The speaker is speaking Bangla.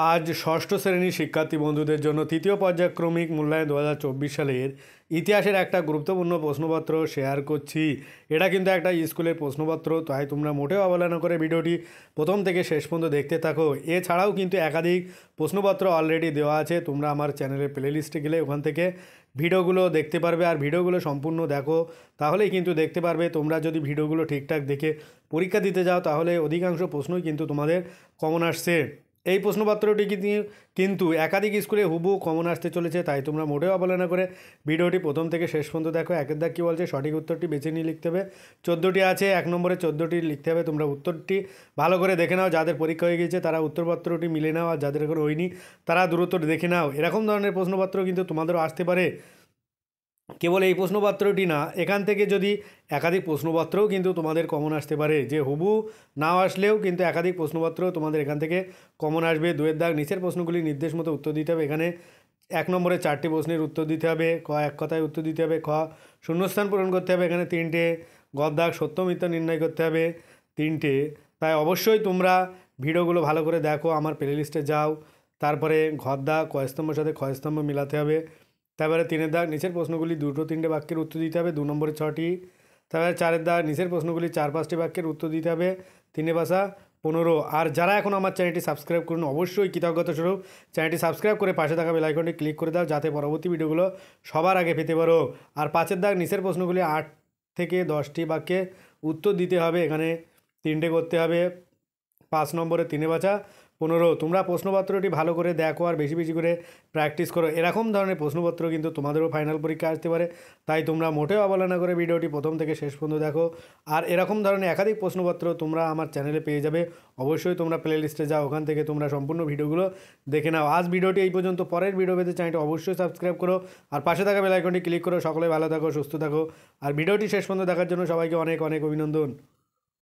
আজ ষষ্ঠ শ্রেণীর শিক্ষার্থী বন্ধুদের জন্য তৃতীয় পর্যায়ক্রমিক মূল্যায়ন 2024 সালের ইতিহাসের একটা গুরুত্বপূর্ণ প্রশ্নপত্র শেয়ার করছি। এটা কিন্তু একটা স্কুলের প্রশ্নপত্র, তাই তোমরা মোটেও অবহেলা করে ভিডিওটি প্রথম থেকে শেষ পর্যন্ত দেখতে থাকো। এছাড়াও কিন্তু একাধিক প্রশ্নপত্র অলরেডি দেওয়া আছে, তোমরা আমার চ্যানেলের প্লেলিস্টে গেলে ওখান থেকে ভিডিওগুলো দেখতে পারবে। আর ভিডিওগুলো সম্পূর্ণ দেখো, তাহলেই কিন্তু দেখতে পারবে। তোমরা যদি ভিডিওগুলো ঠিকঠাক দেখে পরীক্ষা দিতে যাও তাহলে অধিকাংশ প্রশ্নই কিন্তু তোমাদের কমন আসছে। এই প্রশ্নপত্রটি কিন্তু একাধিক স্কুলে হুবহু কমন আসতে চলেছে, তাই তোমরা মোটেও অবহেলা করে ভিডিওটি প্রথম থেকে শেষ পর্যন্ত দেখো। একের দাগ কী বলছে, সঠিক উত্তরটি বেছে নিয়ে লিখতে হবে। 14টি আছে, 1 নম্বরে 14টি লিখতে হবে। তোমরা উত্তরটি ভালো করে দেখে নাও, যাদের পরীক্ষা হয়ে গিয়েছে তারা উত্তরপত্রটি মিলে নাও, আর যাদের এখন হয়নি তারা দ্রুত দেখে নাও। এরকম ধরনের প্রশ্নপত্র কিন্তু তোমাদেরও আসতে পারে। কেবল এই প্রশ্নপত্রটি না, এখান থেকে যদি একাধিক প্রশ্নপত্রও কিন্তু তোমাদের কমন আসতে পারে, যে হুবহু নাও আসলেও কিন্তু একাধিক প্রশ্নপত্র তোমাদের এখান থেকে কমন আসবে। 2 এর দাগ নিচের প্রশ্নগুলি নির্দেশ মতো উত্তর দিতে হবে। এখানে 1 নম্বরে 4টি প্রশ্নের উত্তর দিতে হবে। ক এক কথায় উত্তর দিতে হবে। খ শূন্যস্থান পূরণ করতে হবে। এখানে 3টে। গ দাগ সত্য মিথ্যা নির্ণয় করতে হবে 3টে। তাই অবশ্যই তোমরা ভিডিওগুলো ভালো করে দেখো, আমার প্লেলিস্টে যাও। তারপরে ঘর দাগ ক স্তম্ভের সাথে খ স্তম্ভ মেলাতে হবে। তারপরে 3 দাগ নিচের প্রশ্নগুলি 2-3টে বাক্যের উত্তর দিতে হবে, 2 নম্বরে 6টি। তারপরে 4 দাগ নিচের প্রশ্নগুলি 4-5টি বাক্যের উত্তর দিতে হবে, 3 ভাষা 15। আর যারা এখন আমার চ্যানেলটি সাবস্ক্রাইব করুন, অবশ্যই কৃতজ্ঞতা স্বরূপ চ্যানেলটি সাবস্ক্রাইব করে পাশে থাকা বেল আইকনটি ক্লিক করে দাও, যাতে পরবর্তী ভিডিওগুলো সবার আগে পেতে পারো। আর 5 দাগ নিচের প্রশ্নগুলি 8 থেকে 10টি বাক্যে উত্তর দিতে হবে। এখানে 3টে করতে হবে। 5 নম্বরে 3 ভাষা 15। তোমরা প্রশ্নপত্রটি ভালো করে দেখো আর বেশি বেশি করে প্র্যাকটিস করো। এরকম ধরনের প্রশ্নপত্র কিন্তু তোমাদেরও ফাইনাল পরীক্ষা আসতে পারে, তাই তোমরা মোটেও অবহেলা করে ভিডিওটি প্রথম থেকে শেষ পর্যন্ত দেখো। আর এরকম ধরনের একাধিক প্রশ্নপত্র তোমরা আমার চ্যানেলে পেয়ে যাবে। অবশ্যই তোমরা প্লেলিস্টে যাও, ওখান থেকে তোমরা সম্পূর্ণ ভিডিওগুলো দেখে নাও। আজ ভিডিওটি এই পর্যন্ত। পরের ভিডিও পেতে চ্যানেলটি অবশ্যই সাবস্ক্রাইব করো আর পাশে থাকা বেল আইকনটি ক্লিক করো। সকলে ভালো থাকো, সুস্থ থাকো। আর ভিডিওটি শেষ পর্যন্ত দেখার জন্য সবাইকে অনেক অনেক অভিনন্দন।